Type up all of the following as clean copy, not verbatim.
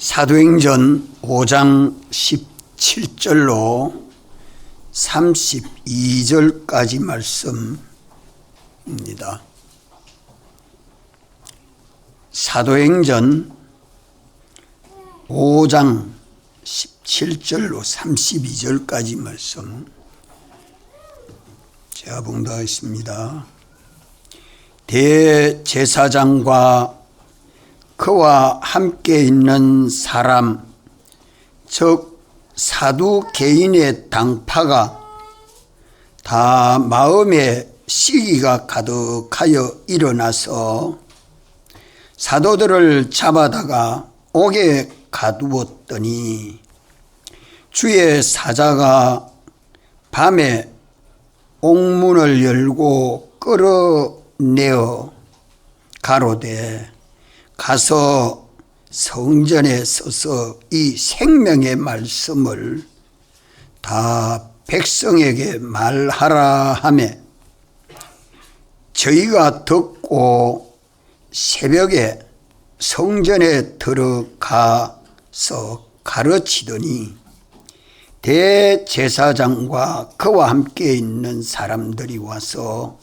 사도행전 5장 17절로 32절까지 말씀입니다. 사도행전 5장 17절로 32절까지 말씀 제가 봉독하겠습니다. 대제사장과 그와 함께 있는 사람, 즉 사두개인의 당파가 다 마음에 시기가 가득하여 일어나서 사도들을 잡아다가 옥에 가두었더니 주의 사자가 밤에 옥문을 열고 끌어내어 가로되 가서 성전에 서서 이 생명의 말씀을 다 백성에게 말하라 하매 저희가 듣고 새벽에 성전에 들어가서 가르치더니 대제사장과 그와 함께 있는 사람들이 와서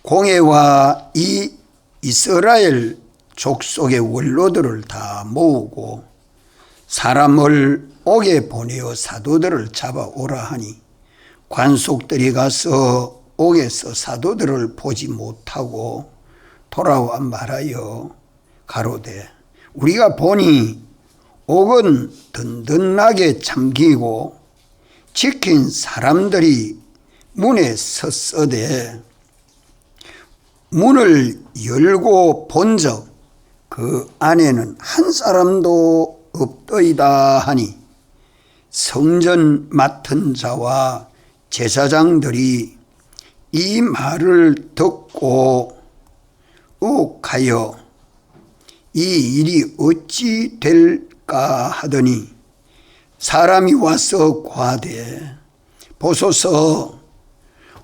공회와 이 이스라엘 족속의 원로들을 다 모으고 사람을 옥에 보내어 사도들을 잡아오라 하니 관속들이 가서 옥에서 사도들을 보지 못하고 돌아와 말하여 가로되 우리가 보니 옥은 든든하게 잠기고 지킨 사람들이 문에 섰으되 문을 열고 본적 그 안에는 한 사람도 없더이다 하니 성전 맡은 자와 제사장들이 이 말을 듣고 욱하여 이 일이 어찌 될까 하더니 사람이 와서 고하되 보소서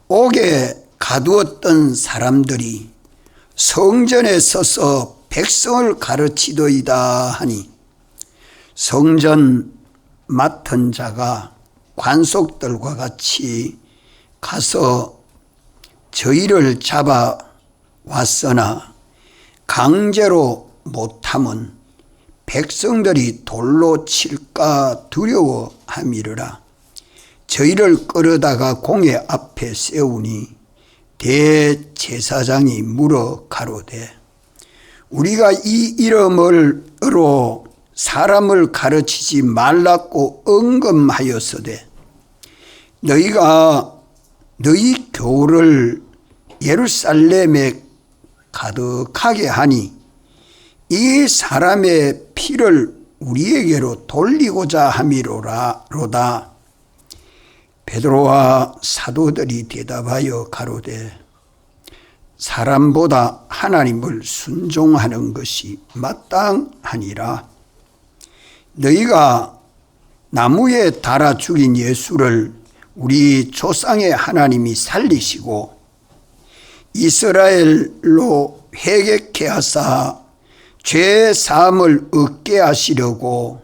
옥에 가두었던 사람들이 성전에 서서 백성을 가르치더이다 하니 성전 맡은 자가 관속들과 같이 가서 저희를 잡아 왔으나 강제로 못함은 백성들이 돌로 칠까 두려워함이르라. 저희를 끌어다가 공회 앞에 세우니 대제사장이 물어 가로되 우리가 이 이름으로 사람을 가르치지 말라고 언금하였으되 너희가 너희 교를 예루살렘에 가득하게 하니 이 사람의 피를 우리에게로 돌리고자 함이로다. 베드로와 사도들이 대답하여 가로되 사람보다 하나님을 순종하는 것이 마땅하니라. 너희가 나무에 달아 죽인 예수를 우리 조상의 하나님이 살리시고 이스라엘로 회개케 하사 죄 사함을 얻게 하시려고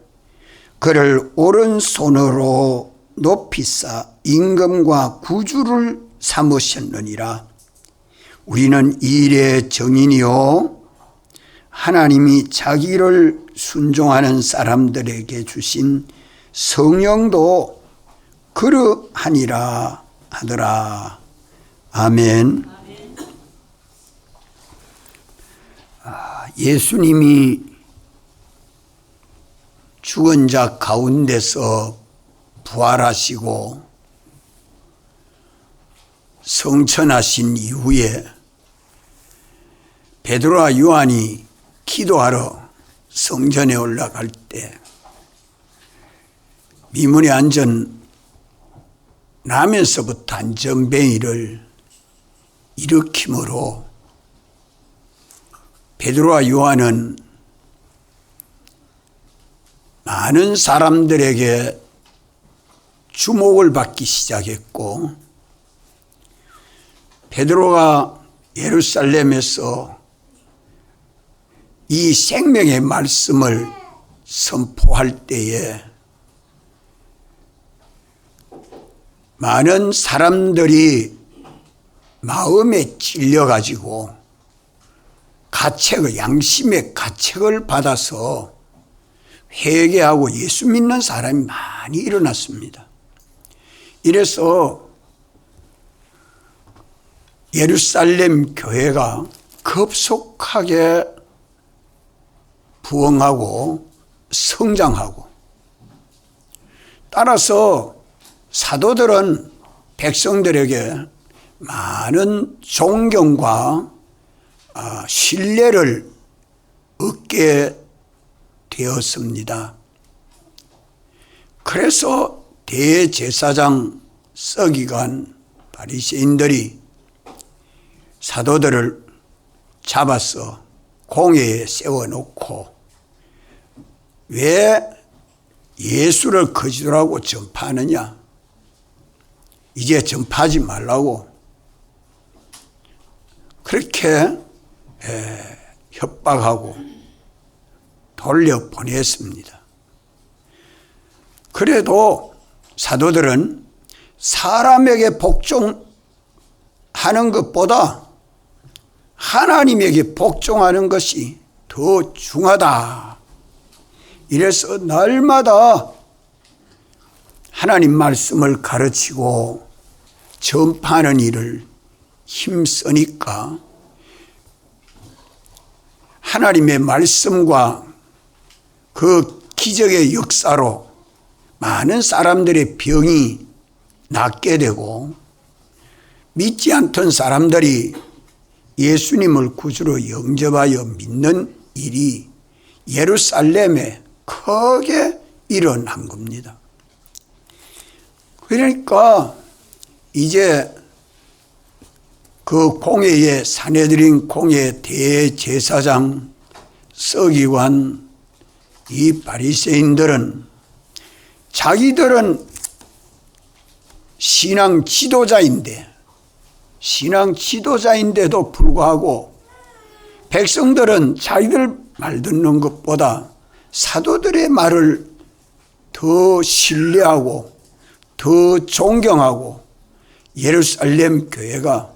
그를 오른손으로 높이사 임금과 구주를 삼으셨느니라. 우리는 이 일의 증인이요 하나님이 자기를 순종하는 사람들에게 주신 성령도 그러하니라 하더라. 아멘. 예수님이 죽은 자 가운데서 부활하시고 성천하신 이후에 베드로와 요한이 기도하러 성전에 올라갈 때 미문에 앉은 나면서부터 안전뱅이를 일으킴으로 베드로와 요한은 많은 사람들에게 주목을 받기 시작했고 베드로가 예루살렘에서 이 생명의 말씀을 선포할 때에 많은 사람들이 마음에 찔려가지고 가책을, 양심의 가책을 받아서 회개하고 예수 믿는 사람이 많이 일어났습니다. 이래서 예루살렘 교회가 급속하게 부흥하고 성장하고, 따라서 사도들은 백성들에게 많은 존경과 신뢰를 얻게 되었습니다. 그래서 대제사장 서기관 바리새인들이 사도들을 잡아서 공회에 세워놓고 왜 예수를 거짓으로 전파하느냐, 이제 전파하지 말라고 그렇게 협박하고 돌려보냈습니다. 그래도 사도들은 사람에게 복종하는 것보다 하나님에게 복종하는 것이 더 중하다. 이래서 날마다 하나님 말씀을 가르치고 전파하는 일을 힘쓰니까 하나님의 말씀과 그 기적의 역사로 많은 사람들의 병이 낫게 되고, 믿지 않던 사람들이 예수님을 구주로 영접하여 믿는 일이 예루살렘에 크게 일어난 겁니다. 그러니까 이제 그 공회의 산헤드린 공회 대제사장 서기관 이 바리새인들은 자기들은 신앙 지도자인데도 불구하고 백성들은 자기들 말 듣는 것보다 사도들의 말을 더 신뢰하고 더 존경하고 예루살렘 교회가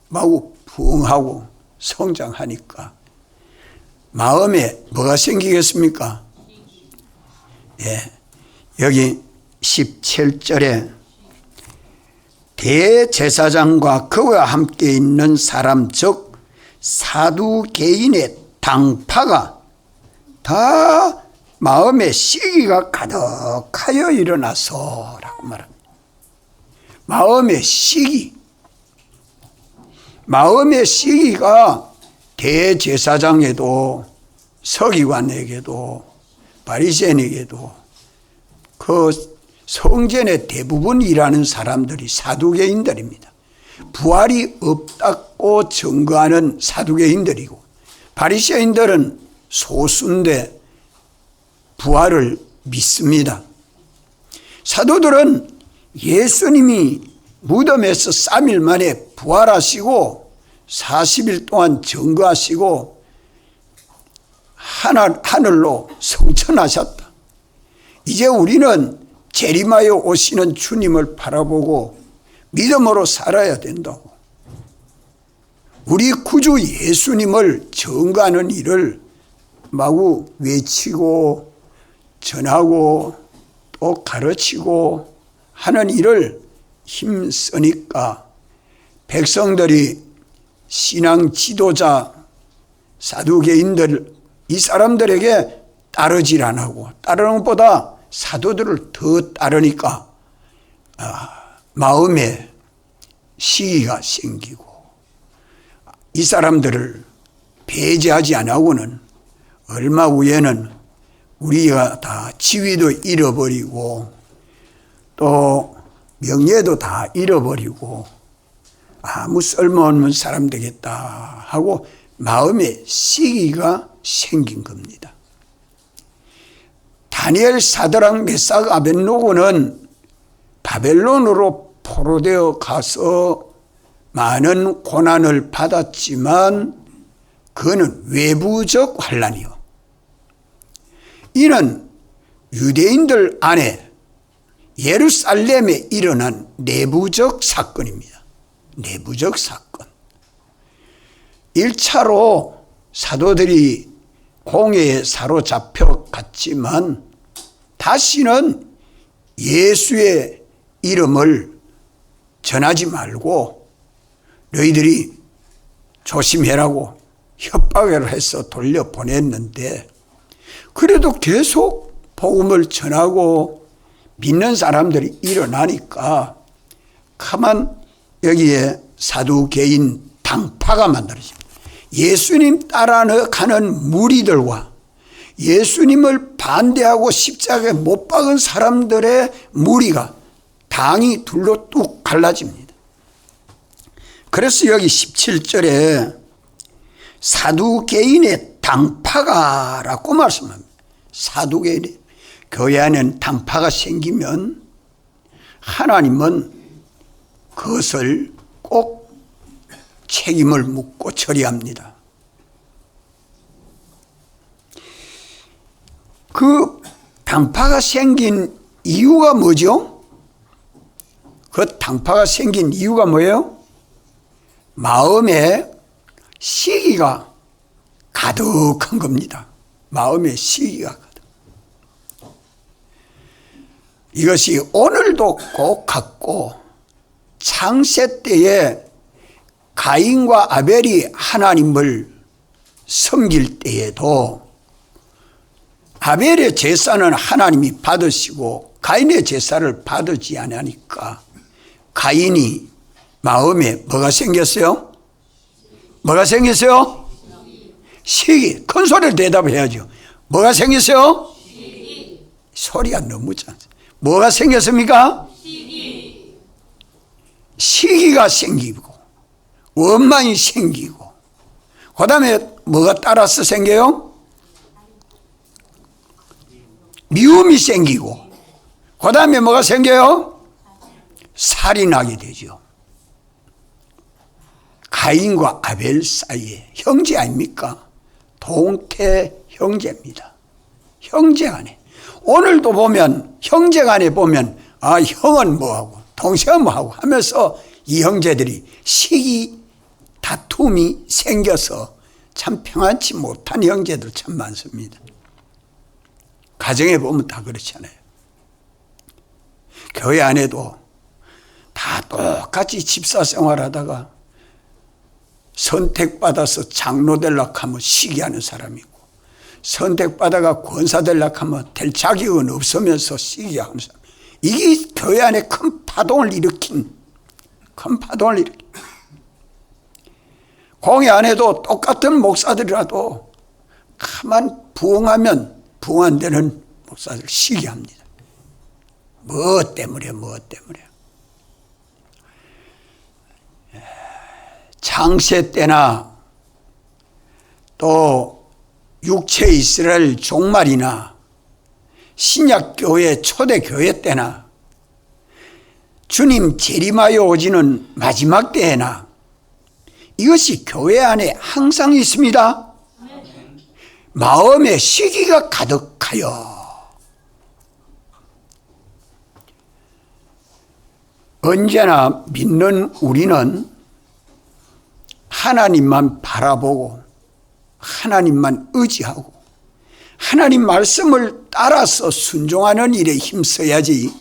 마구 부흥하고 성장하니까 마음에 뭐가 생기겠습니까? 예, 여기 17절에 대제사장과 그와 함께 있는 사람 즉 사두개인의 당파가 다 마음에 시기가 가득하여 일어나서 라고 말합니다. 마음의 시기가 대제사장에도 서기관에게도 바리새인에게도 그 성전의 대부분 일하는 사람들이 사두개인들입니다. 부활이 없다고 증거하는 사두개인들이고, 바리새인들은 소수인데 부활을 믿습니다. 사도들은 예수님이 무덤에서 3일 만에 부활하시고 40일 동안 증거하시고 하늘로 승천하셨다. 이제 우리는 재림하여 오시는 주님을 바라보고 믿음으로 살아야 된다고. 우리 구주 예수님을 증거하는 일을 마구 외치고 전하고 또 가르치고 하는 일을 힘쓰니까 백성들이 신앙 지도자 사두개인들 이 사람들에게 따르질 안 하고 따르는 것보다 사도들을 더 따르니까 마음에 시기가 생기고 이 사람들을 배제하지 않고는 얼마 후에는 우리가 다 지위도 잃어버리고 또 명예도 다 잃어버리고 아무 쓸모없는 사람 되겠다 하고 마음에 시기가 생긴 겁니다. 다니엘, 사드락, 메삭, 아벳노고는 바벨론으로 포로되어 가서 많은 고난을 받았지만 그거는 외부적 환난이요. 이는 유대인들 안에 예루살렘에 일어난 내부적 사건입니다. 내부적 사건. 1차로 사도들이 공회에 사로잡혀 갔지만 다시는 예수의 이름을 전하지 말고 너희들이 조심해라고 협박을 해서 돌려보냈는데, 그래도 계속 복음을 전하고 믿는 사람들이 일어나니까 가만 여기에 사두개인 당파가 만들어집니다. 예수님 따라가는 무리들과 예수님을 반대하고 십자가에 못 박은 사람들의 무리가 당이 둘로 뚝 갈라집니다. 그래서 여기 17절에 사두개인의 당파가라고 말씀합니다. 사두개인의, 교회 안에는 당파가 생기면 하나님은 그것을 꼭 책임을 묻고 처리합니다. 그 당파가 생긴 이유가 뭐죠? 그 당파가 생긴 이유가 뭐예요? 마음에 시기가 가득한 겁니다. 마음에 시기가 가득. 이것이 오늘도 꼭 같고, 창세 때에 가인과 아벨이 하나님을 섬길 때에도 아벨의 제사는 하나님이 받으시고 가인의 제사를 받지 않으니까 가인이 마음에 뭐가 생겼어요? 뭐가 생겼어요? 시기. 큰 소리로 대답해야죠. 뭐가 생겼어요? 시기. 소리가 너무 작아요. 뭐가 생겼습니까? 시기. 시기가 생기고 원망이 생기고, 그 다음에 뭐가 따라서 생겨요? 미움이 생기고, 그 다음에 뭐가 생겨요? 살인하게 되죠. 가인과 아벨 사이에 형제 아닙니까? 동태 형제입니다. 형제 간에. 오늘도 보면 형제 간에 보면 형은 뭐하고 동생은 뭐하고 하면서 이 형제들이 시기 다툼이 생겨서 참 평안치 못한 형제들 참 많습니다. 가정에 보면 다 그렇잖아요. 교회 안에도 다 똑같이 집사 생활하다가 선택받아서 장로 되려고 하면 시기하는 사람이 있고, 선택받아가 권사 되려고 하면 될 자격은 없으면서 시기하는 사람. 이게 교회 안에 큰 파동을 일으킨, 공회 안에도 똑같은 목사들이라도 가만 부응하면 부응 안 되는 목사들 시기합니다. 뭐 때문에. 창세 때나 또 육체 이스라엘 종말이나 신약교회 초대교회 때나 주님 재림하여 오시는 마지막 때에나 이것이 교회 안에 항상 있습니다. 마음에 시기가 가득하여 언제나 믿는 우리는 하나님만 바라보고 하나님만 의지하고 하나님 말씀을 따라서 순종하는 일에 힘써야지,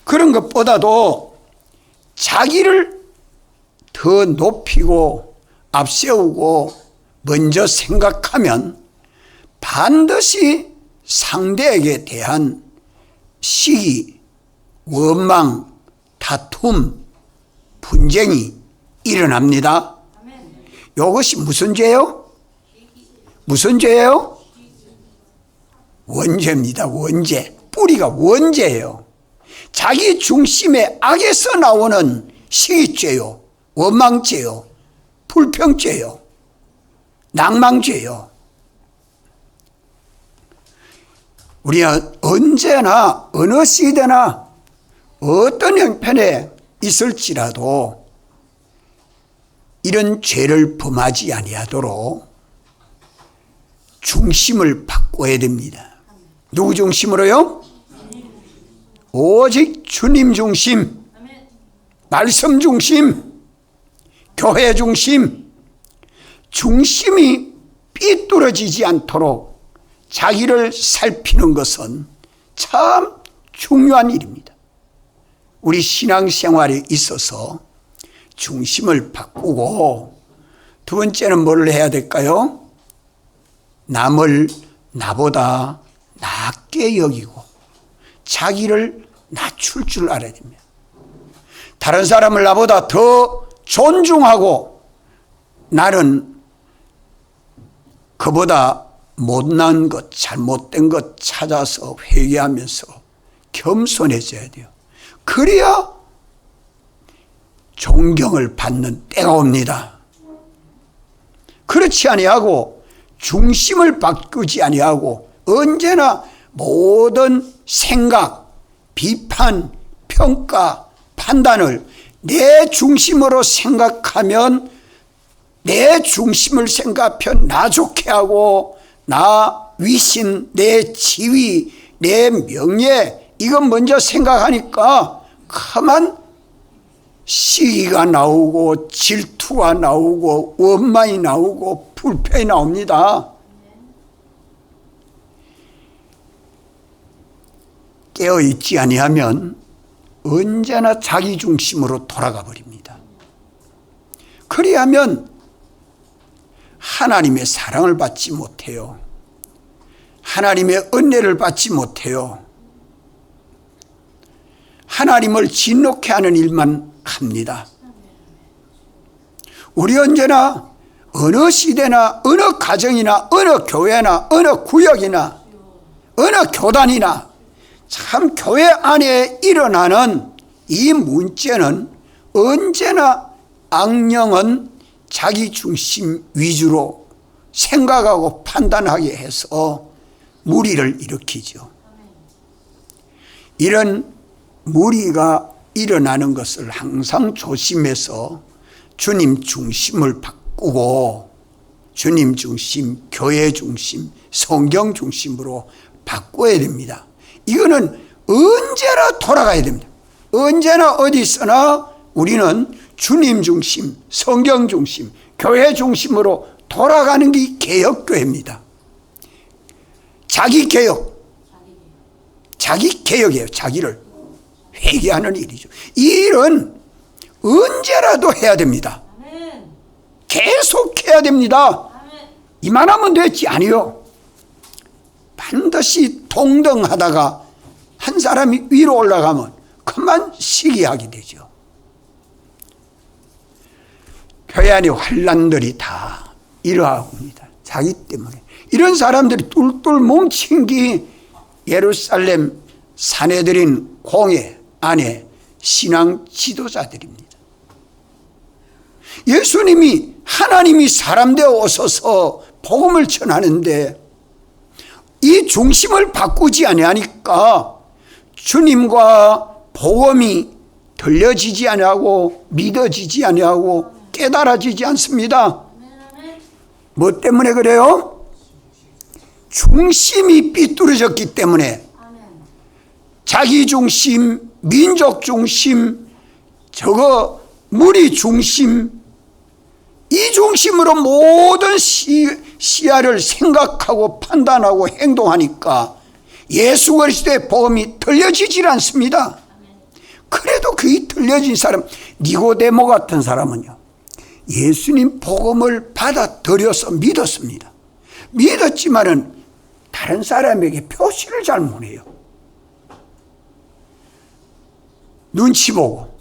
그런 것보다도 자기를 더 높이고 앞세우고 먼저 생각하면 반드시 상대에게 대한 시기, 원망, 다툼, 분쟁이 일어납니다. 이것이 무슨 죄요? 무슨 죄예요? 원죄입니다. 원죄. 뿌리가 원죄예요. 자기 중심의 악에서 나오는 시기죄요, 원망죄요, 불평죄요, 낭망죄요. 우리가 언제나 어느 시대나 어떤 형편에 있을지라도 이런 죄를 범하지 아니하도록 중심을 바꿔야 됩니다. 누구 중심으로요? 오직 주님 중심, 말씀 중심, 교회 중심, 중심이 삐뚤어지지 않도록 자기를 살피는 것은 참 중요한 일입니다. 우리 신앙생활에 있어서 중심을 바꾸고, 두 번째는 뭘 해야 될까요? 남을 나보다 낮게 여기고 자기를 낮출 줄 알아야 됩니다. 다른 사람을 나보다 더 존중하고 나는 그보다 못난 것, 잘못된 것 찾아서 회개하면서 겸손해져야 돼요. 그래야 존경을 받는 때가 옵니다. 그렇지 아니하고 중심을 바꾸지 아니하고 언제나 모든 생각, 비판, 평가, 판단을 내 중심으로 생각하면 내 중심을 생각하면 나 좋게 하고 나 위신, 내 지위, 내 명예 이건 먼저 생각하니까 가만 시기가 나오고 질투가 나오고 원망이 나오고 불평이 나옵니다. 깨어있지 아니하면 언제나 자기 중심으로 돌아가 버립니다. 그리하면 하나님의 사랑을 받지 못해요. 하나님의 은혜를 받지 못해요. 하나님을 진노케 하는 일만 합니다. 우리 언제나 어느 시대나 어느 가정이나 어느 교회나 어느 구역이나 어느 교단이나 참 교회 안에 일어나는 이 문제는 언제나 악령은 자기 중심 위주로 생각하고 판단하게 해서 무리를 일으키죠. 이런 무리가 일어나는 것을 항상 조심해서 주님 중심을 바꾸고 주님 중심, 교회 중심, 성경 중심으로 바꿔야 됩니다. 이거는 언제나 돌아가야 됩니다. 언제나 어디 있으나 우리는 주님 중심, 성경 중심, 교회 중심으로 돌아가는 게 개혁교회입니다. 자기 개혁, 자기 개혁이에요. 자기를 회개하는 일이죠. 이 일은 언제라도 해야 됩니다. 계속 해야 됩니다. 이만하면 됐지 아니요. 반드시 동등하다가 한 사람이 위로 올라가면 그만 시기하게 되죠. 교회 안에 환난들이 다 이러하고 옵니다. 자기 때문에. 이런 사람들이 똘똘 뭉친 게 예루살렘 사내들인 공회 안에 신앙 지도자들입니다. 예수님이 하나님이 사람 되어 오셔서 복음을 전하는데 이 중심을 바꾸지 아니하니까 주님과 복음이 들려지지 아니하고 믿어지지 아니하고 깨달아지지 않습니다. 뭐 때문에 그래요? 중심이 삐뚤어졌기 때문에 자기 중심, 민족 중심, 저거 무리 중심, 이 중심으로 모든 시야를 생각하고 판단하고 행동하니까 예수 그리스도의 복음이 들려지질 않습니다. 그래도 그 들려진 사람, 니고데모 같은 사람은요, 예수님 복음을 받아들여서 믿었습니다. 믿었지만은 다른 사람에게 표시를 잘 못해요. 눈치 보고.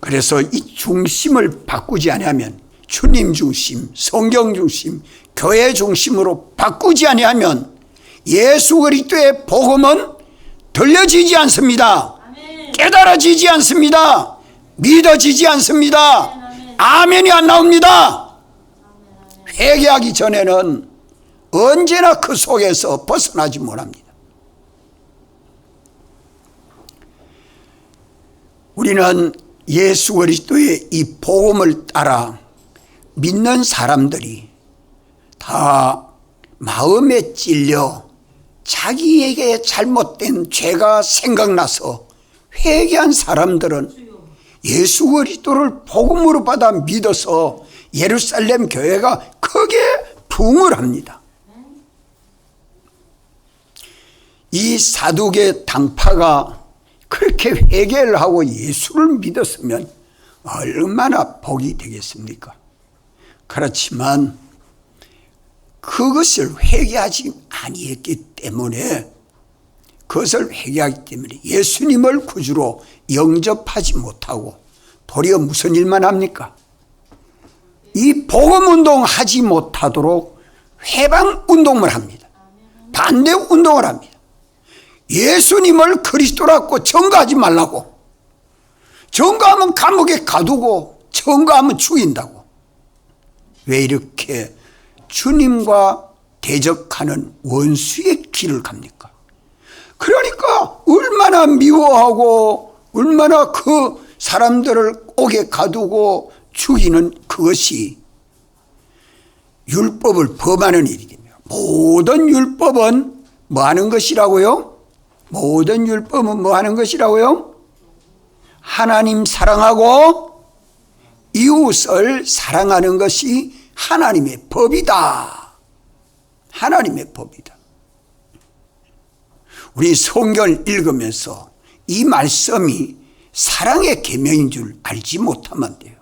그래서 이 중심을 바꾸지 아니하면, 주님 중심, 성경 중심, 교회 중심으로 바꾸지 아니하면 예수 그리스도의 복음은 들려지지 않습니다. 깨달아지지 않습니다. 믿어지지 않습니다. 아멘이 안 나옵니다. 회개하기 전에는 언제나 그 속에서 벗어나지 못합니다. 우리는 예수 그리스도의 이 복음을 따라 믿는 사람들이 다 마음에 찔려 자기에게 잘못된 죄가 생각나서 회개한 사람들은 예수 그리스도를 복음으로 받아 믿어서 예루살렘 교회가 크게 부흥을 합니다. 이 사두개 당파가 그렇게 회개를 하고 예수를 믿었으면 얼마나 복이 되겠습니까? 그렇지만 그것을 회개하지 아니했기 때문에, 그것을 회개하기 때문에 예수님을 구주로 영접하지 못하고 도리어 무슨 일만 합니까? 이 복음운동 하지 못하도록 회방운동을 합니다. 반대운동을 합니다. 예수님을 그리스도라고 증거하지 말라고. 증거하면 감옥에 가두고 증거하면 죽인다고. 왜 이렇게 주님과 대적하는 원수의 길을 갑니까? 그러니까 얼마나 미워하고 얼마나 그 사람들을 옥에 가두고 죽이는 그것이 율법을 범하는 일이 됩니다. 모든 율법은 뭐 하는 것이라고요? 모든 율법은 뭐 하는 것이라고요? 하나님 사랑하고 이웃을 사랑하는 것이 하나님의 법이다. 하나님의 법이다. 우리 성경을 읽으면서 이 말씀이 사랑의 계명인 줄 알지 못하면 안 돼요.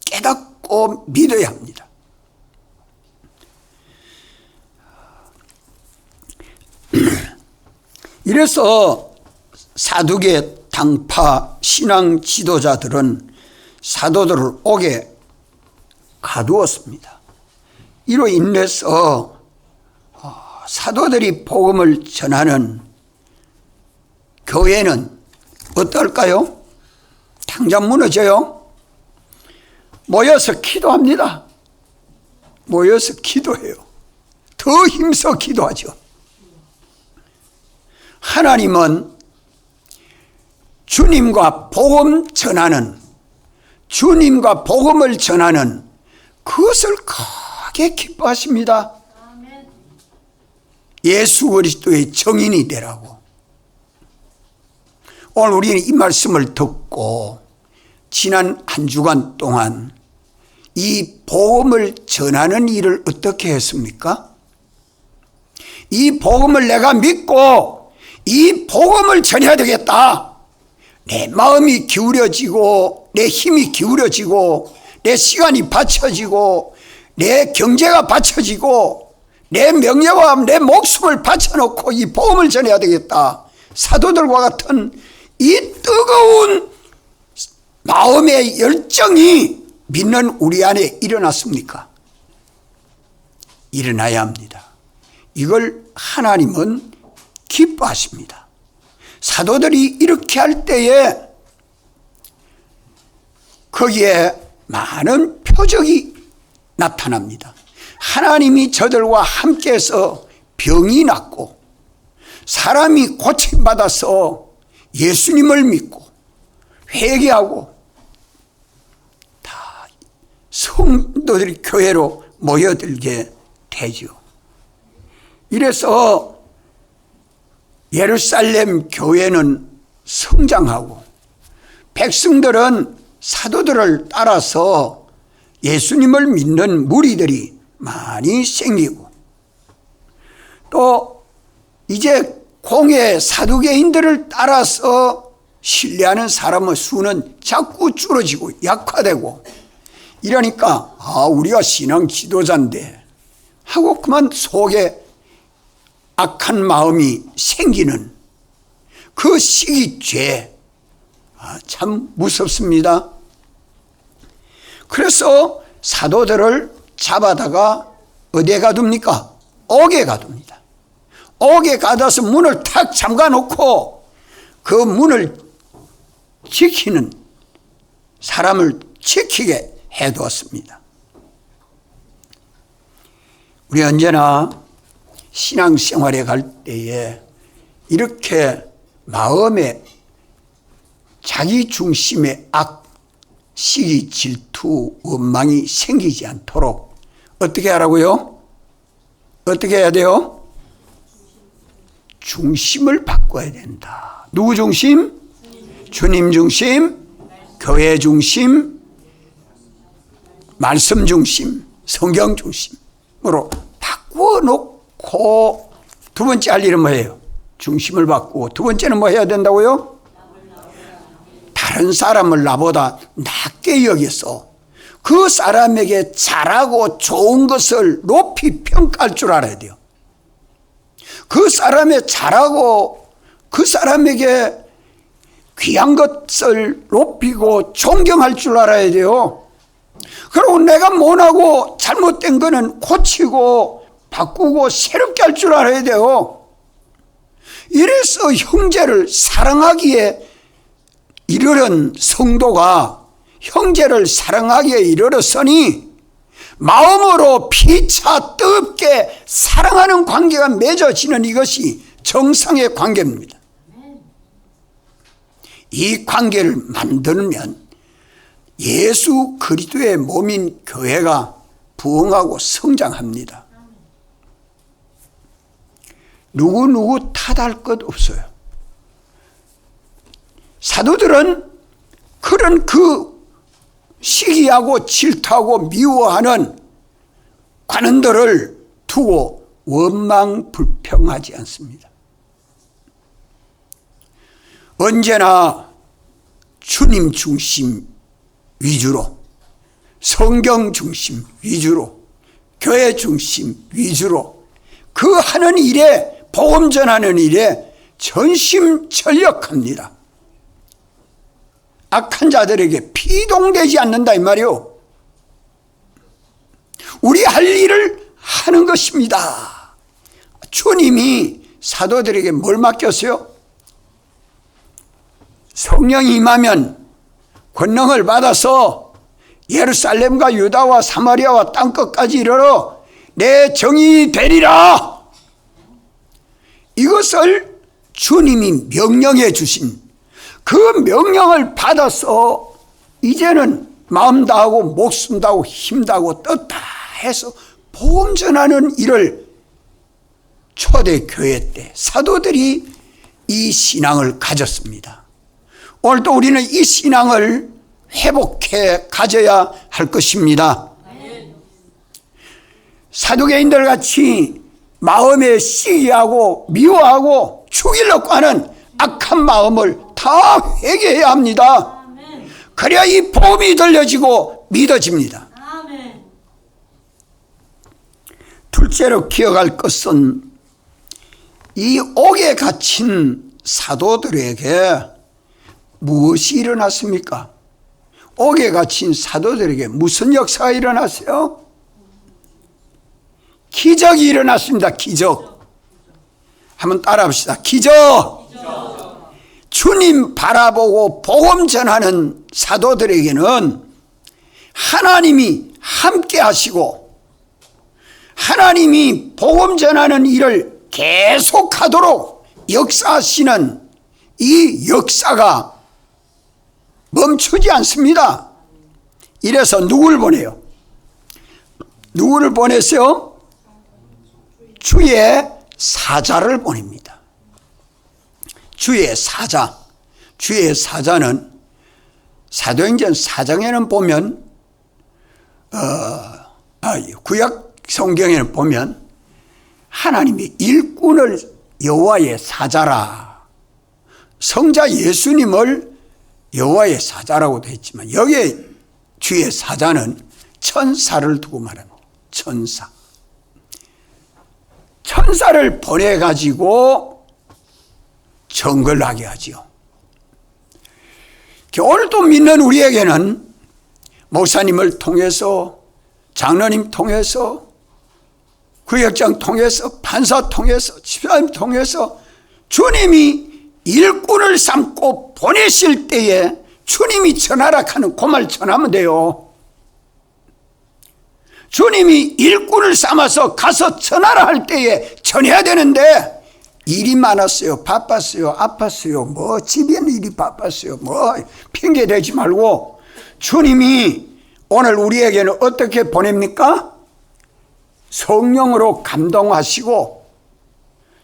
깨닫고 믿어야 합니다. 이래서 사두개 당파 신앙 지도자들은 사도들을 옥에 가두었습니다. 이로 인해서 사도들이 복음을 전하는 교회는 어떨까요? 당장 무너져요. 모여서 기도합니다. 모여서 기도해요. 더 힘써 기도하죠. 하나님은 주님과 복음 전하는, 주님과 복음을 전하는 그것을 크게 기뻐하십니다. 예수 그리스도의 증인이 되라고. 오늘 우리는 이 말씀을 듣고 지난 한 주간 동안 이 복음을 전하는 일을 어떻게 했습니까? 이 복음을 내가 믿고 이 복음을 전해야 되겠다. 내 마음이 기울여지고 내 힘이 기울여지고 내 시간이 바쳐지고 내 경제가 바쳐지고 내 명예와 내 목숨을 바쳐놓고 이 복음을 전해야 되겠다. 사도들과 같은 이 뜨거운 마음의 열정이 믿는 우리 안에 일어났습니까? 일어나야 합니다. 이걸 하나님은 기뻐하십니다. 사도들이 이렇게 할 때에 거기에 많은 표적이 나타납니다. 하나님이 저들과 함께해서 병이 낫고 사람이 고침받아서 예수님을 믿고 회개하고 다 성도들이 교회로 모여들게 되죠. 이래서 예루살렘 교회는 성장하고 백성들은 사도들을 따라서 예수님을 믿는 무리들이 많이 생기고, 또 이제 공예 사두개인들을 따라서 신뢰하는 사람의 수는 자꾸 줄어지고 약화되고, 이러니까 우리가 신앙 지도자인데 하고 그만 속에 악한 마음이 생기는 그 시기죄, 참 무섭습니다. 그래서 사도들을 잡아다가 어디에 가둡니까? 옥에 가둡니다. 옥에 가둬서 문을 탁 잠가놓고 그 문을 지키는 사람을 지키게 해두었습니다. 우리 언제나 신앙생활에 갈 때에 이렇게 마음에 자기 중심의 악, 시기, 질투, 원망이 생기지 않도록 어떻게 하라고요? 어떻게 해야 돼요? 중심을 바꿔야 된다. 누구 중심? 주님 중심, 교회 중심, 말씀 중심, 성경 중심으로 바꾸어 놓고, 두 번째 할 일은 뭐예요? 중심을 바꾸고, 두 번째는 뭐 해야 된다고요? 다른 사람을 나보다 낮게 여겨서 그 사람에게 잘하고 좋은 것을 높이 평가할 줄 알아야 돼요. 그 사람의 잘하고 그 사람에게 귀한 것을 높이고 존경할 줄 알아야 돼요. 그리고 내가 못하고 잘못된 거는 고치고 바꾸고 새롭게 할 줄 알아야 돼요. 이래서 형제를 사랑하기에 이르는 성도가 형제를 사랑하기에 이르렀으니 마음으로 피차 뜨겁게 사랑하는 관계가 맺어지는 이것이 정상의 관계입니다. 이 관계를 만들면 예수 그리스도의 몸인 교회가 부흥하고 성장합니다. 누구 탓할 것 없어요. 사도들은 그런 그 시기하고 질투하고 미워하는 관원들을 두고 원망불평하지 않습니다. 언제나 주님 중심 위주로, 성경 중심 위주로, 교회 중심 위주로 그 하는 일에, 복음 전하는 일에 전심전력합니다. 악한 자들에게 피동되지 않는다 이 말이요. 우리 할 일을 하는 것입니다. 주님이 사도들에게 뭘 맡겼어요? 성령이 임하면 권능을 받아서 예루살렘과 유다와 사마리아와 땅끝까지 이르러 내 정인이 되리라. 이것을 주님이 명령해 주신 그 명령을 받아서 이제는 마음 다하고 목숨 다하고 힘 다하고 뜻 다 해서 복음 전하는 일을 초대교회 때 사도들이 이 신앙을 가졌습니다. 오늘도 우리는 이 신앙을 회복해 가져야 할 것입니다. 사두개인들 같이 마음에 시기하고 미워하고 죽이려고 하는 악한 마음을 다 회개해야 합니다. 그래야 이 복음이 들려지고 믿어집니다. 둘째로 기억할 것은 이 옥에 갇힌 사도들에게 무엇이 일어났습니까? 옥에 갇힌 사도들에게 무슨 역사가 일어났어요? 기적이 일어났습니다. 기적. 한번 따라합시다. 기적. 주님 바라보고 복음 전하는 사도들에게는 하나님이 함께 하시고 하나님이 복음 전하는 일을 계속하도록 역사하시는 이 역사가 멈추지 않습니다. 이래서 누구를 보내요? 누구를 보냈어요? 주의 사자를 보냅니다. 주의 사자. 주의 사자는 사도행전 4장에는 보면 구약 성경에는 보면 하나님이 일꾼을 여호와의 사자라, 성자 예수님을 여호와의 사자라고 되어 있지만 여기에 주의 사자는 천사를 두고 말합니다. 천사. 천사를 보내가지고 정결하게 하지요. 오늘도 믿는 우리에게는 목사님을 통해서, 장로님 통해서, 구역장 통해서, 판사 통해서, 집사님 통해서 주님이 일꾼을 삼고 보내실 때에 주님이 전하라 하는 그 말 전하면 돼요. 주님이 일꾼을 삼아서 가서 전하라 할 때에 전해야 되는데 일이 많았어요. 바빴어요. 아팠어요. 뭐 집에 일이 바빴어요. 뭐 핑계 대지 말고 주님이 오늘 우리에게는 어떻게 보냅니까? 성령으로 감동하시고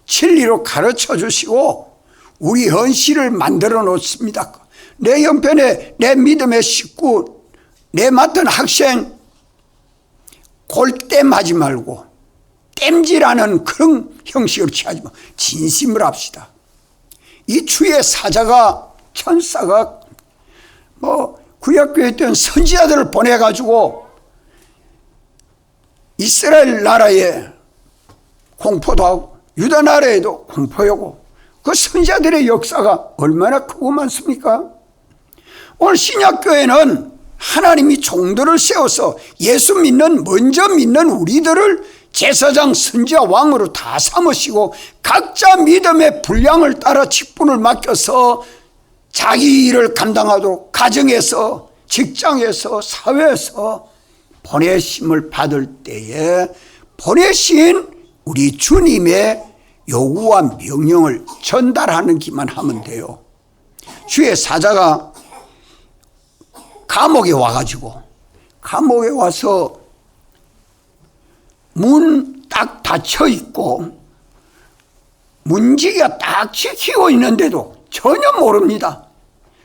진리로 가르쳐 주시고 우리 현실을 만들어 놓습니다. 내 형편에 내 믿음의 식구, 내 맡은 학생 골땜하지 말고 땜질하는 그런 형식으로 취하지 말고 진심을 합시다. 이 주의 사자가, 천사가 구약교회에 있던 선지자들을 보내가지고 이스라엘 나라에 공포도 하고 유다 나라에도 공포하고 그 선지자들의 역사가 얼마나 크고 많습니까? 오늘 신약교회는 하나님이 종들을 세워서 예수 믿는, 먼저 믿는 우리들을 제사장, 선지자, 왕으로 다 삼으시고 각자 믿음의 분량을 따라 직분을 맡겨서 자기 일을 감당하도록 가정에서, 직장에서, 사회에서 보내심을 받을 때에 보내신 우리 주님의 요구와 명령을 전달하는 기만 하면 돼요. 주의 사자가 감옥에 와가지고, 감옥에 와서 문 딱 닫혀 있고 문지기가 딱 지키고 있는데도 전혀 모릅니다.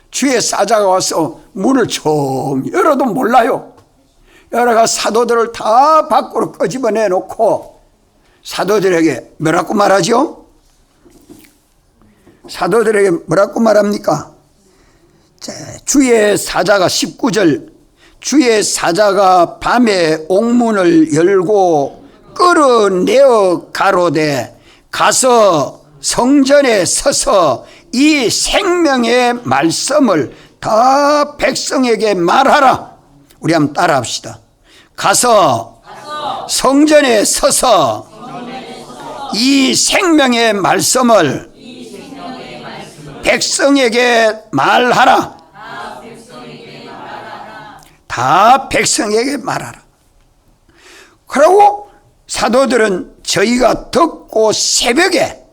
주의 사자가 와서 문을 좀 열어도 몰라요. 여러가 사도들을 다 밖으로 끄집어내 놓고 사도들에게 뭐라고 말하죠? 사도들에게 뭐라고 말합니까? 주의 사자가 19절, 주의 사자가 밤에 옥문을 열고 끌어내어 가로되 가서 성전에 서서 이 생명의 말씀을 다 백성에게 말하라. 우리 한번 따라합시다. 가서 성전에 서서 이 생명의 말씀을 백성에게 말하라. 다 백성에게 말하라. 그러고 사도들은 저희가 듣고 새벽에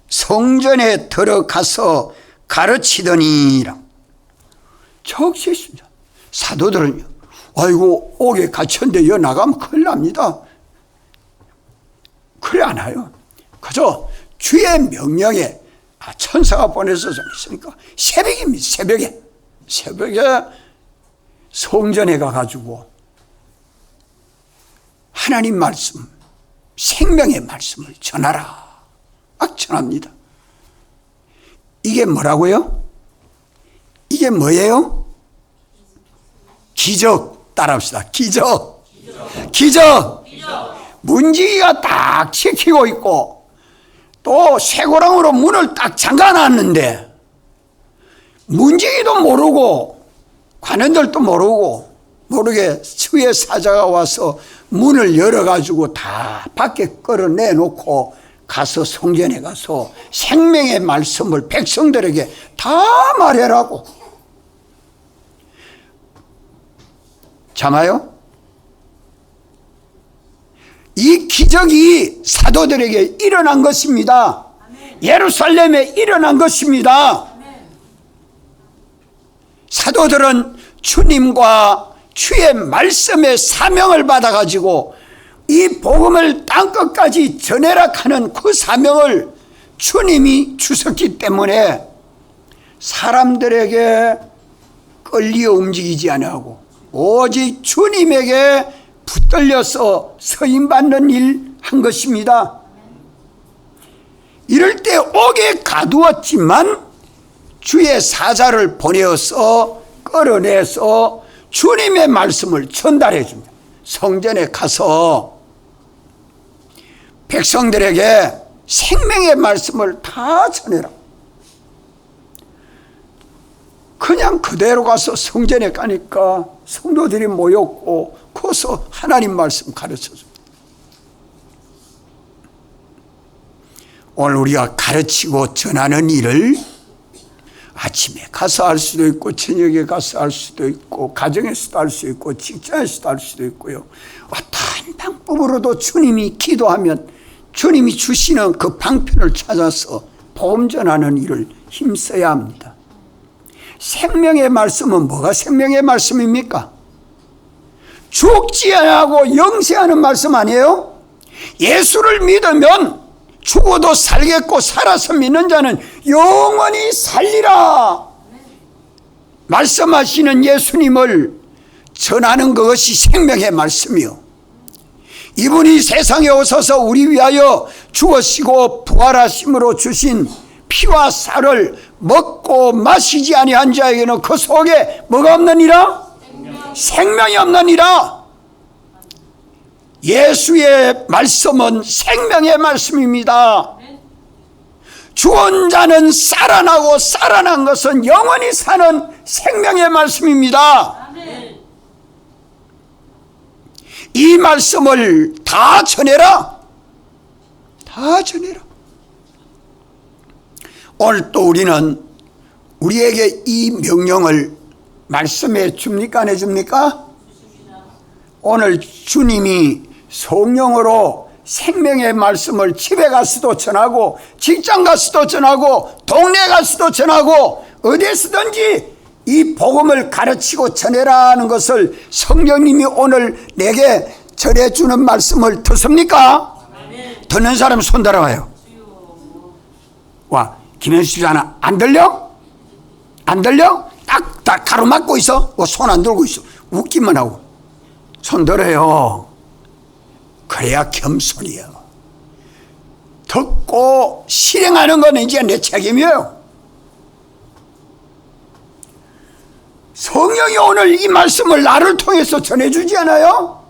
성전에 들어가서 가르치더니라. 적시했습니다. 사도들은요, 아이고 옥에 갇혔는데 여 나가면 큰일 납니다. 그래 안 해요. 그저 주의 명령에 천사가 보내서 좀 있으니까 새벽입니다. 새벽에 성전에 가가지고 하나님 말씀, 생명의 말씀을 전하라. 막 전합니다. 이게 뭐라고요? 이게 뭐예요? 기적. 따라합시다. 기적. 문지기가 딱 지키고 있고 또 쇠고랑으로 문을 딱 잠가놨는데 문지기도 모르고 관원들도 모르게 주의 사자가 와서 문을 열어가지고 다 밖에 끌어내놓고 가서 성전에 가서 생명의 말씀을 백성들에게 다 말해라고. 참아요? 이 기적이 사도들에게 일어난 것입니다. 예루살렘에 일어난 것입니다. 사도들은 주님과 주의 말씀의 사명을 받아가지고 이 복음을 땅끝까지 전해라 하는 그 사명을 주님이 주셨기 때문에 사람들에게 끌려 움직이지 아니하고 오직 주님에게 붙들려서 서임받는 일 한 것입니다. 이럴 때 옥에 가두었지만 주의 사자를 보내어서 끌어내서 주님의 말씀을 전달해 줍니다. 성전에 가서 백성들에게 생명의 말씀을 다 전해라. 그냥 그대로 가서 성전에 가니까 성도들이 모였고 거기서 하나님 말씀 가르쳐 줍니다. 오늘 우리가 가르치고 전하는 일을 아침에 가서 할 수도 있고 저녁에 가서 할 수도 있고 가정에서도 할 수 있고 직장에서도 할 수도 있고요. 어떤 방법으로도 주님이 기도하면 주님이 주시는 그 방편을 찾아서 복음 전하는 일을 힘써야 합니다. 생명의 말씀은 뭐가 생명의 말씀입니까? 죽지 않고 영생하는 말씀 아니에요? 예수를 믿으면 죽어도 살겠고 살아서 믿는 자는 영원히 살리라 말씀하시는 예수님을 전하는 그것이 생명의 말씀이요, 이분이 세상에 오셔서 우리 위하여 죽으시고 부활하심으로 주신 피와 살을 먹고 마시지 아니한 자에게는 그 속에 뭐가 없느니라? 생명이 없느니라. 예수의 말씀은 생명의 말씀입니다. 죽은 자는 살아나고 살아난 것은 영원히 사는 생명의 말씀입니다. 이 말씀을 다 전해라. 다 전해라. 오늘 또 우리는 우리에게 이 명령을 말씀해 줍니까? 안 해줍니까? 오늘 주님이 성령으로 생명의 말씀을 집에 가서도 전하고 직장 가서도 전하고 동네 가서도 전하고 어디서든지 이 복음을 가르치고 전해라는 것을 성령님이 오늘 내게 전해주는 말씀을 듣습니까? 듣는 사람 손 들어와요. 와, 김현수 집사는 안 들려? 안 들려? 딱 가로막고 있어? 손 안 들고 있어. 웃기만 하고. 손 들어요. 그래야 겸손이에요. 듣고 실행하는 건 이제 내 책임이에요. 성령이 오늘 이 말씀을 나를 통해서 전해주지 않아요?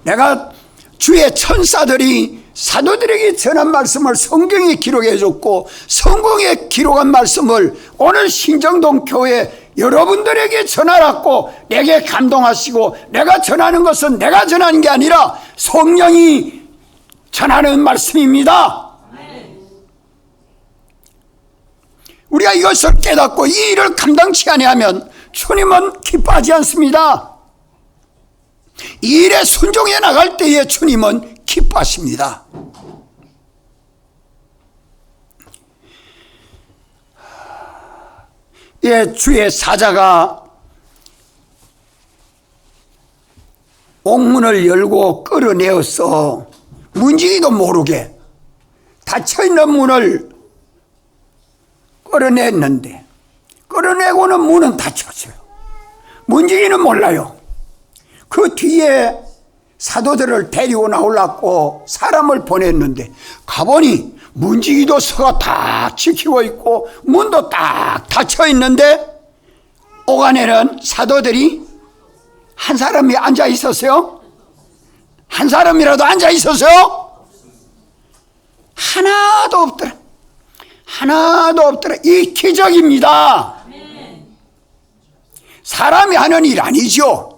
내가 주의 천사들이 사도들에게 전한 말씀을 성경에 기록해줬고 성경에 기록한 말씀을 오늘 신정동 교회 여러분들에게 전하라고 내게 감동하시고, 내가 전하는 것은 내가 전하는 게 아니라 성령이 전하는 말씀입니다. 우리가 이것을 깨닫고 이 일을 감당치 아니하면 주님은 기뻐하지 않습니다. 이 일에 순종해 나갈 때에 주님은 기뻐하십니다. 예, 주의 사자가 옥문을 열고 끌어내어서 문지기도 모르게 닫혀있는 문을 끌어냈는데, 끌어내고는 문은 닫혔어요. 문지기는 몰라요. 그 뒤에 사도들을 데리고 나오려고 사람을 보냈는데 가보니 문지기도 서가 딱 지키고 있고 문도 딱 닫혀 있는데 옥 안에는 사도들이 한 사람이 앉아 있었어요? 한 사람이라도 앉아 있었어요? 하나도 없더라. 하나도 없더라. 이 기적입니다. 사람이 하는 일 아니죠.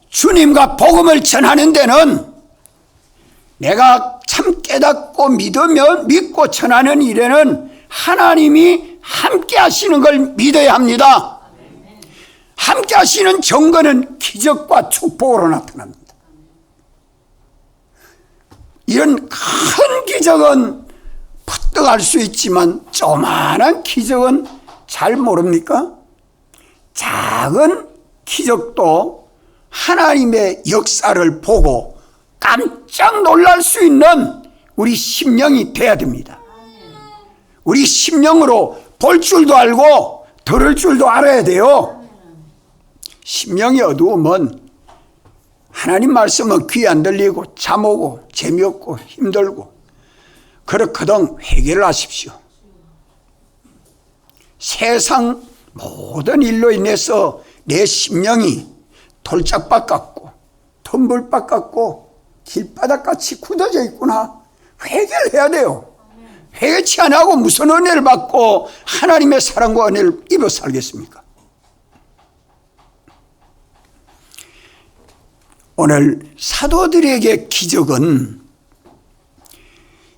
주님과 복음을 전하는 데는 내가 참 깨닫고 믿으면 믿고 전하는 일에는 하나님이 함께 하시는 걸 믿어야 합니다. 함께 하시는 증거는 기적과 축복으로 나타납니다. 이런 큰 기적은 퍼뜩할 수 있지만 조그마한 기적은 잘 모릅니까? 작은 기적도 하나님의 역사를 보고 깜짝 놀랄 수 있는 우리 심령이 돼야 됩니다. 우리 심령으로 볼 줄도 알고 들을 줄도 알아야 돼요. 심령이 어두우면 하나님 말씀은 귀 안 들리고 잠 오고 재미없고 힘들고 그렇거든 회개를 하십시오. 세상 모든 일로 인해서 내 심령이 돌짝밭 같고 덤불밭 같고 길바닥같이 굳어져 있구나. 회개를 해야 돼요. 회개치 안 하고 무슨 은혜를 받고 하나님의 사랑과 은혜를 입어 살겠습니까? 오늘 사도들에게 기적은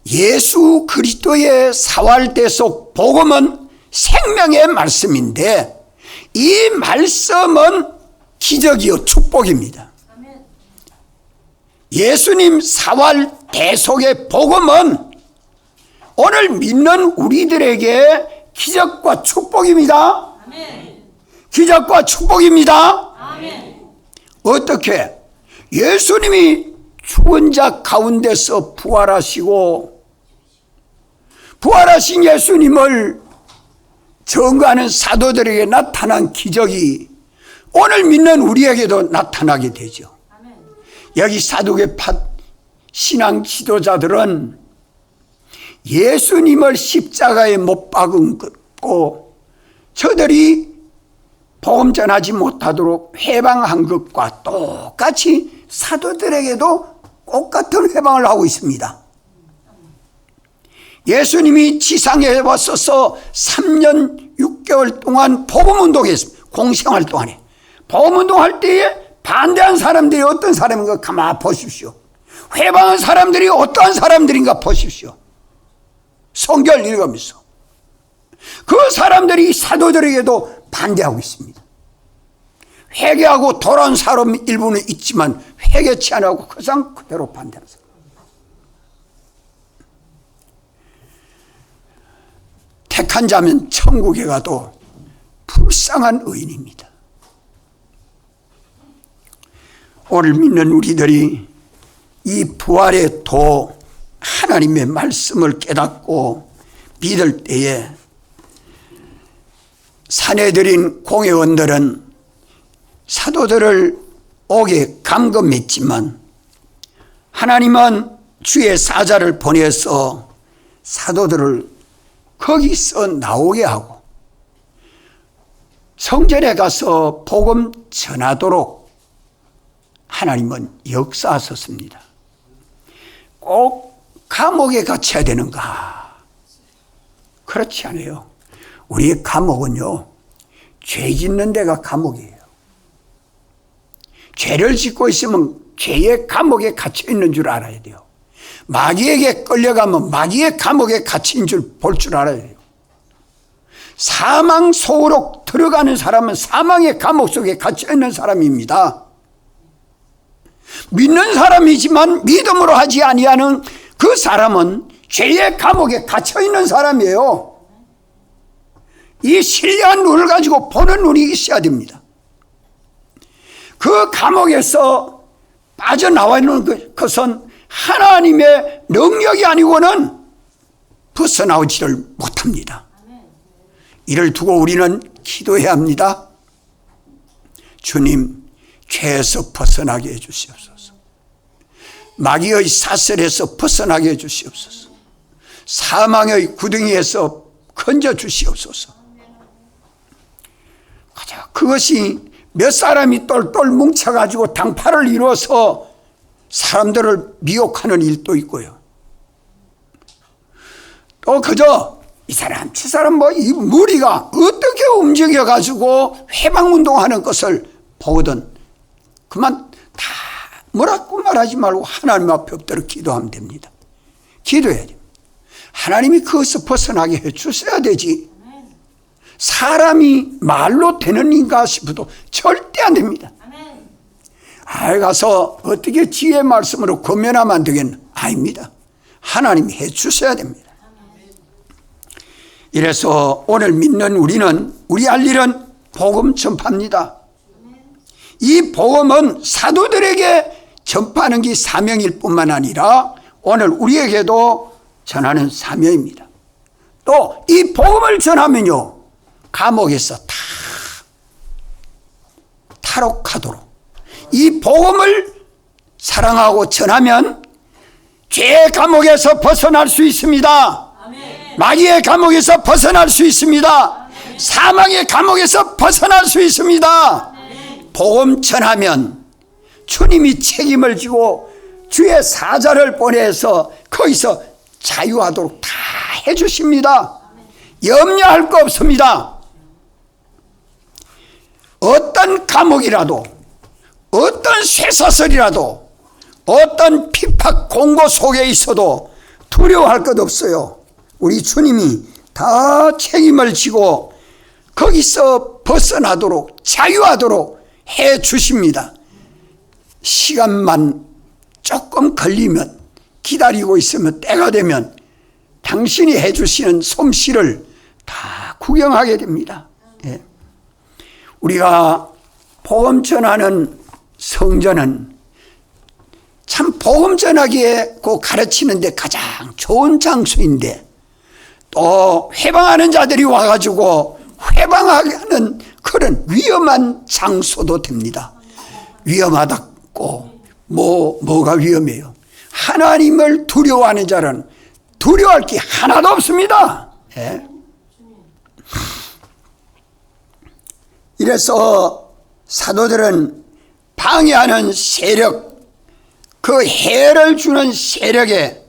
예수 그리스도의 사활대 속 복음은 생명의 말씀인데 이 말씀은 기적이요 축복입니다. 예수님 사활 대속의 복음은 오늘 믿는 우리들에게 기적과 축복입니다. 아멘. 기적과 축복입니다. 아멘. 어떻게? 예수님이 죽은 자 가운데서 부활하시고 부활하신 예수님을 증거하는 사도들에게 나타난 기적이 오늘 믿는 우리에게도 나타나게 되죠. 아멘. 여기 사두개파 신앙 지도자들은 예수님을 십자가에 못 박고 저들이 복음 전하지 못하도록 해방한 것과 똑같이 사도들에게도 똑같은 해방을 하고 있습니다. 예수님이 지상에 왔어서 3년 6개월 동안 복음운동했습니다. 공생활 동안에 복음운동할 때에 반대한 사람들이 어떤 사람인가 가만 보십시오. 회방한 사람들이 어떠한 사람들인가 보십시오. 성경을 읽으면서 그 사람들이 사도들에게도 반대하고 있습니다. 회개하고 돌아온 사람 일부는 있지만 회개치 않고 그상 그대로 반대하는 사람. 택한 자면 천국에 가도 불쌍한 의인입니다. 오늘 믿는 우리들이 이 부활의 도 하나님의 말씀을 깨닫고 믿을 때에 산에 들인 공회원들은 사도들을 옥에 감금했지만 하나님은 주의 사자를 보내서 사도들을 거기서 나오게 하고 성전에 가서 복음 전하도록 하나님은 역사하셨습니다. 꼭 감옥에 갇혀야 되는가? 그렇지 않아요. 우리의 감옥은요, 죄 짓는 데가 감옥이에요. 죄를 짓고 있으면 죄의 감옥에 갇혀 있는 줄 알아야 돼요. 마귀에게 끌려가면 마귀의 감옥에 갇힌 줄 볼 줄 알아야 돼요. 사망 속으로 들어가는 사람은 사망의 감옥 속에 갇혀 있는 사람입니다. 믿는 사람이지만 믿음으로 하지 아니하는 그 사람은 죄의 감옥에 갇혀 있는 사람이에요. 이 신령한 눈을 가지고 보는 눈이 있어야 됩니다. 그 감옥에서 빠져나오는 것은 하나님의 능력이 아니고는 벗어나오지를 못합니다. 이를 두고 우리는 기도해야 합니다. 주님, 죄에서 벗어나게 해주시옵소서. 마귀의 사슬에서 벗어나게 해주시옵소서. 사망의 구덩이에서 건져 주시옵소서. 그것이 몇 사람이 똘똘 뭉쳐가지고 당파를 이루어서 사람들을 미혹하는 일도 있고요. 또 그저 이 사람 저 사람 뭐 이 무리가 어떻게 움직여가지고 해방운동하는 것을 보거든 그만 다 뭐라고 말하지 말고 하나님 앞에 엎드려 기도하면 됩니다. 기도해야 됩니다. 하나님이 그것을 벗어나게 해주셔야 되지. 사람이 말로 되는 인가 싶어도 절대 안 됩니다. 가서 어떻게 지혜의 말씀으로 권면하면 안 되겠나? 아닙니다. 하나님이 해주셔야 됩니다. 이래서 오늘 믿는 우리는 우리 할 일은 복음 전파입니다. 이 복음은 사도들에게 전파하는 게 사명일 뿐만 아니라 오늘 우리에게도 전하는 사명입니다. 또 이 복음을 전하면요 감옥에서 다 탈옥하도록 이 복음을 사랑하고 전하면 죄의 감옥에서 벗어날 수 있습니다. 아멘. 마귀의 감옥에서 벗어날 수 있습니다. 아멘. 사망의 감옥에서 벗어날 수 있습니다. 아멘. 복음 전하면 주님이 책임을 지고 주의 사자를 보내서 거기서 자유하도록 다 해주십니다. 염려할 거 없습니다. 어떤 감옥이라도 어떤 쇠사슬이라도 어떤 핍박 공고 속에 있어도 두려워할 것 없어요. 우리 주님이 다 책임을 지고 거기서 벗어나도록 자유하도록 해 주십니다. 시간만 조금 걸리면 기다리고 있으면 때가 되면 당신이 해 주시는 솜씨를 다 구경하게 됩니다. 예. 우리가 복음 전하는 성전은 참 복음 전하기에 그 가르치는데 가장 좋은 장소인데, 또 회방하는 자들이 와가지고 회방하는 그런 위험한 장소도 됩니다. 위험하다고 뭐가 위험해요? 하나님을 두려워하는 자는 두려워할 게 하나도 없습니다. 예. 이래서 사도들은 방해하는 세력, 그 해를 주는 세력에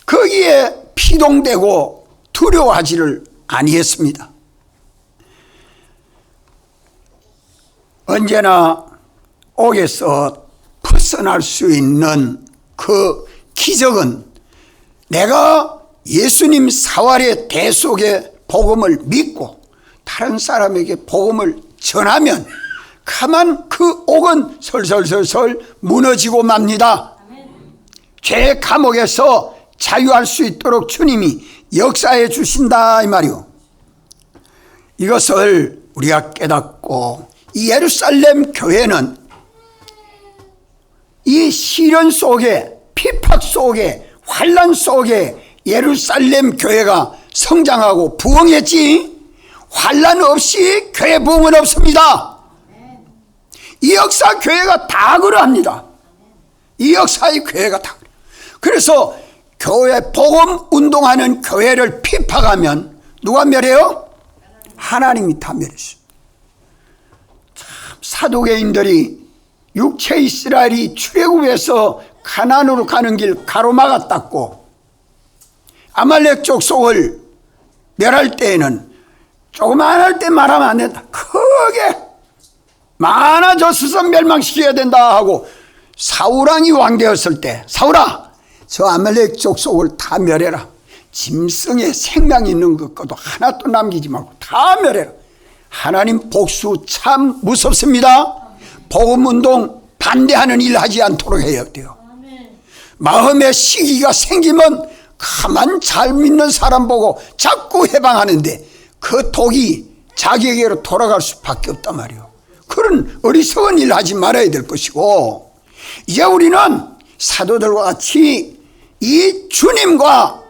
거기에 피동되고 두려워하지를 아니했습니다. 언제나 옥에서 벗어날 수 있는 그 기적은 내가 예수님 사활의 대속의 복음을 믿고 다른 사람에게 복음을 전하면 가만 그 옥은 설설설설 무너지고 맙니다. 죄의 감옥에서 자유할 수 있도록 주님이 역사해 주신다 이 말이요. 이것을 우리가 깨닫고 이 예루살렘 교회는 이 시련 속에, 핍박 속에, 환난 속에 예루살렘 교회가 성장하고 부흥했지, 환난 없이 교회 부흥은 없습니다. 이 역사 교회가 다 그러합니다. 이 역사의 교회가 다 그래요. 그래서 교회 복음 운동하는 교회를 핍박하면 누가 멸해요? 하나님이 다 멸했어요. 참 사도계인들이 육체 이스라엘이 출애굽에서 가나안으로 가는 길 가로막았다고 아말렉 족속을 멸할 때에는 조그만할 때 말하면 안 된다, 크게 많아졌어서 멸망시켜야 된다 하고 사울왕이 왕되었을 때, 사울아 저 아말렉 족속을 다 멸해라, 짐승에 생명 있는 것도 하나도 남기지 말고 다 멸해라. 하나님 복수 참 무섭습니다. 복음운동 반대하는 일 하지 않도록 해야 돼요. 마음의 시기가 생기면 가만 잘 믿는 사람 보고 자꾸 해방하는데 그 독이 자기에게로 돌아갈 수밖에 없단 말이에요. 그런 어리석은 일 하지 말아야 될 것이고, 이제 우리는 사도들과 같이 이 주님과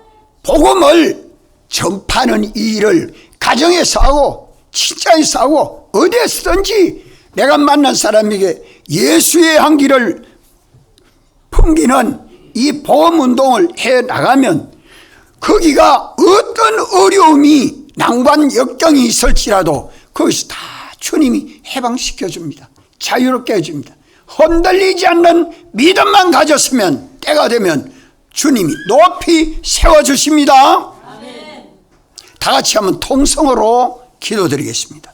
복음을 전파하는 이 일을 가정에서 하고 직장에서 하고 어디에서든지 내가 만난 사람에게 예수의 향기를 풍기는 이 복음운동을 해나가면 거기가 어떤 어려움이 난관 역경이 있을지라도 거기서 다 주님이 해방시켜줍니다. 자유롭게 해줍니다. 흔들리지 않는 믿음만 가졌으면 때가 되면 주님이 높이 세워주십니다. 아멘. 다 같이 한번 통성으로 기도드리겠습니다.